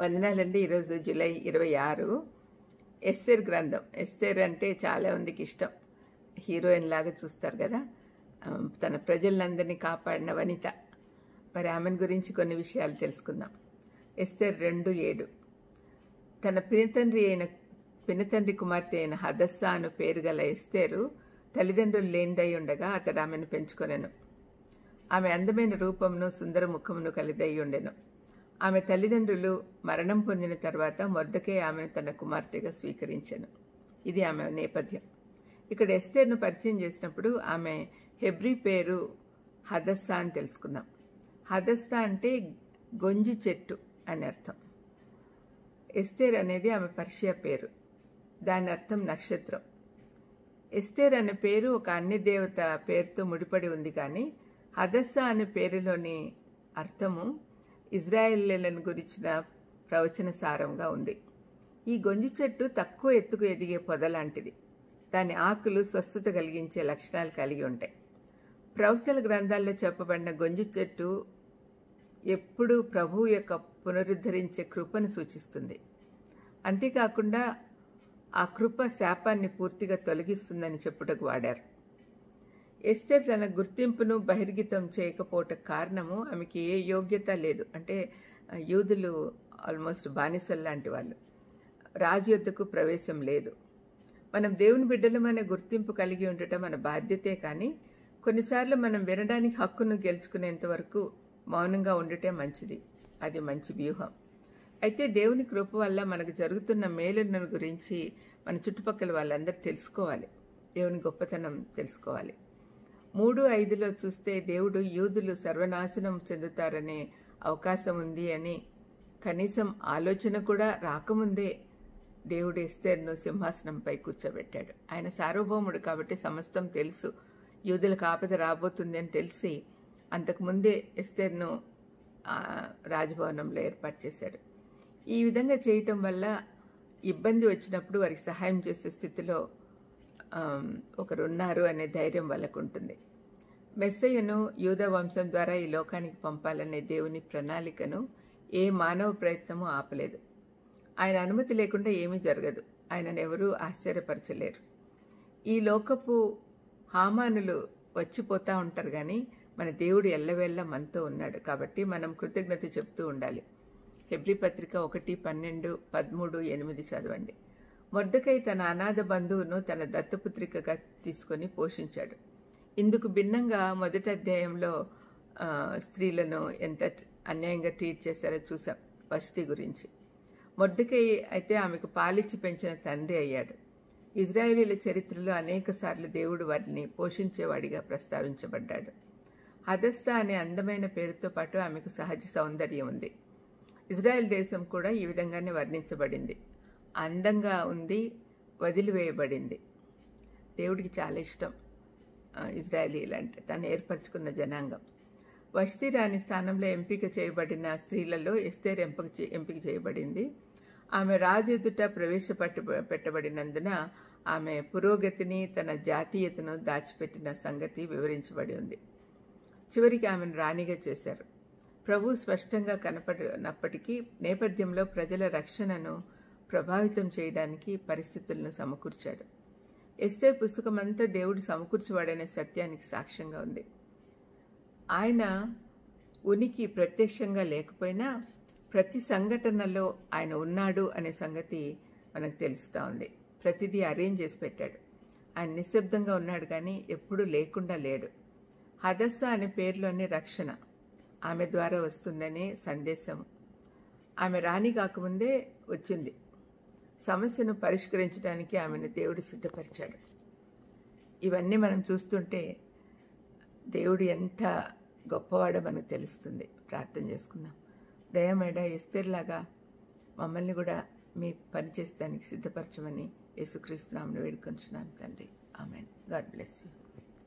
వందనాలండి. ఈరోజు జూలై 26 ఎస్తేర్ గ్రంథం. ఎస్తేర్ అంటే చాలా మందికి ఇష్టం. హీరోయిన్ లాగా చూస్తారు కదా. తన ప్రజలందరినీ కాపాడిన వనిత. మరి ఆమెను గురించి కొన్ని విషయాలు తెలుసుకుందాం. ఎస్తేర్ 2:7 తన పినతండ్రి కుమార్తె అయిన హదస్సా అను పేరు గల ఎస్తేరు తల్లిదండ్రులు లేనిదై ఉండగా అతడు ఆమెను పెంచుకొనెను. ఆమె అందమైన రూపమును సుందర ముఖమును కలిదై ఉండెను. ఆమె తల్లిదండ్రులు మరణం పొందిన తర్వాత మొర్దెకై ఆమెను తన కుమార్తెగా స్వీకరించెను. ఇది ఆమె నేపథ్యం. ఇక్కడ ఎస్తేర్ను పరిచయం చేసినప్పుడు ఆమె హెబ్రీ పేరు హదస్సా అని తెలుసుకున్నాం. హదస్సా అంటే గొంజి చెట్టు అని అర్థం. ఎస్తేర్ అనేది ఆమె పర్షియా పేరు. దాని అర్థం నక్షత్రం. ఎస్తేర్ అనే పేరు ఒక అన్య దేవత పేరుతో ముడిపడి ఉంది, కానీ హదస్సా అనే పేరులోని అర్థము ఇజ్రాయేలీలను గురించిన ప్రవచన సారంగా ఉంది. ఈ గొంజి చెట్టు తక్కువ ఎత్తుకు ఎదిగే పొద లాంటిది. దాని ఆకులు స్వస్థత కలిగించే లక్షణాలు కలిగి ఉంటాయి. ప్రవక్తల గ్రంథాల్లో చెప్పబడిన గొంజి చెట్టు ఎప్పుడూ ప్రభువు యొక్క పునరుద్ధరించే కృపను సూచిస్తుంది. అంతేకాకుండా ఆ కృప శాపాన్ని పూర్తిగా తొలగిస్తుందని చెప్పుటకు వాడారు. ఎస్తేర్ తన గుర్తింపును బహిర్గతం చేయకపోవటం కారణము ఆమెకి ఏ యోగ్యత లేదు. అంటే యూదులు ఆల్మోస్ట్ బానిసలు లాంటి వాళ్ళు. రాజు యొద్దకు ప్రవేశం లేదు. మనం దేవుని బిడ్డలమైన గుర్తింపు కలిగి ఉండటం మన బాధ్యతే, కానీ కొన్నిసార్లు మనం వినడానికి హక్కును గెలుచుకునేంత వరకు మౌనంగా ఉండటం మంచిది. అది మంచి వ్యూహం. అయితే దేవుని కృప వల్ల మనకు జరుగుతున్న మేలును గురించి మన చుట్టుపక్కల వాళ్ళందరూ తెలుసుకోవాలి. దేవుని గొప్పతనం తెలుసుకోవాలి. 3:5 చూస్తే దేవుడు యూదులు సర్వనాశనం చెందుతారనే అవకాశం ఉంది అని కనీసం ఆలోచన కూడా రాకముందే దేవుడు ఎస్తేర్ను సింహాసనంపై కూర్చోబెట్టాడు. ఆయన సార్వభౌముడు కాబట్టి సమస్తం తెలుసు. యూదులకు ఆపద రాబోతుంది అని తెలిసి అంతకుముందే ఎస్తేర్ను రాజభవనంలో ఏర్పాటు చేశాడు. ఈ విధంగా చేయటం వల్ల ఇబ్బంది వచ్చినప్పుడు వారికి సహాయం చేసే స్థితిలో ఒకరున్నారు అనే ధైర్యం వాళ్ళకు ఉంటుంది. మెస్సయ్యను యూదా వంశం ద్వారా ఈ లోకానికి పంపాలనే దేవుని ప్రణాళికను ఏ మానవ ప్రయత్నమూ ఆపలేదు. ఆయన అనుమతి లేకుండా ఏమీ జరగదు. ఆయనను ఎవరూ ఆశ్చర్యపరచలేరు. ఈ లోకపు హామానులు వచ్చిపోతూ ఉంటారు, కానీ మన దేవుడు ఎల్లవేళ్ళ మనతో ఉన్నాడు. కాబట్టి మనం కృతజ్ఞత చెప్తూ ఉండాలి. హెబ్రీ పత్రిక 1:12-13-8 చదవండి. మొర్దెకై తన అనాథ బంధువును తన దత్తపుత్రికగా తీసుకొని పోషించాడు. ఇందుకు భిన్నంగా మొదటి అధ్యాయంలో స్త్రీలను ఎంత అన్యాయంగా ట్రీట్ చేశారో చూసాం. వష్తి గురించి. మొర్దెకై అయితే ఆమెకు పాలిచ్చి పెంచిన తండ్రి అయ్యాడు. ఇజ్రాయేలీల చరిత్రలో అనేక సార్లు దేవుడు వారిని పోషించేవాడిగా ప్రస్తావించబడ్డాడు. హదస్సా అనే అందమైన పేరుతో పాటు ఆమెకు సహజ సౌందర్యం ఉంది. ఇజ్రాయెల్ దేశం కూడా ఈ విధంగానే వర్ణించబడింది. అందంగా ఉంది, వదిలివేయబడింది. దేవుడికి చాలా ఇష్టం ఇజ్రాయేలీలు అంటే, తను ఏర్పరచుకున్న జనాంగం. వష్తి రాణి స్థానంలో ఎంపిక చేయబడిన స్త్రీలలో ఎస్తేర్ ఎంపిక చేయబడింది. ఆమె రాజు ఎదుట పెట్టబడినందున ఆమె పురోగతిని, తన జాతీయతను దాచిపెట్టిన సంగతి వివరించబడి ఉంది. చివరికి ఆమెను రాణిగా చేశారు. ప్రభు స్పష్టంగా కనపడినప్పటికీ నేపథ్యంలో ప్రజల రక్షణను ప్రభావితం చేయడానికి పరిస్థితులను సమకూర్చాడు. ఎస్తేర్ పుస్తకమంతా దేవుడు సమకూర్చువాడనే సత్యానికి సాక్ష్యంగా ఉంది. ఆయన ఉనికి ప్రత్యక్షంగా లేకపోయినా ప్రతి సంఘటనలో ఆయన ఉన్నాడు అనే సంగతి మనకు తెలుస్తూ ఉంది. ప్రతిదీ అరేంజ్ చేసి పెట్టాడు. ఆయన నిశ్శబ్దంగా ఉన్నాడు, కానీ ఎప్పుడూ లేకుండా లేడు. హదస్సా అనే పేరులోని రక్షణ ఆమె ద్వారా వస్తుందనే సందేశం ఆమె రాణి కాకముందే వచ్చింది. సమస్యను పరిష్కరించడానికి ఆమెను దేవుడు సిద్ధపరిచాడు. ఇవన్నీ మనం చూస్తుంటే దేవుడు ఎంత గొప్పవాడో మనకు తెలుస్తుంది. ప్రార్థన చేసుకుందాం. దయమేడ ఎస్తేర్లాగా మమ్మల్ని కూడా మీ పని చేసేదానికి సిద్ధపరచమని యేసుక్రీస్తు నామమున వేడుకొంచున్నాను తండ్రి. ఆమెన్. God bless you.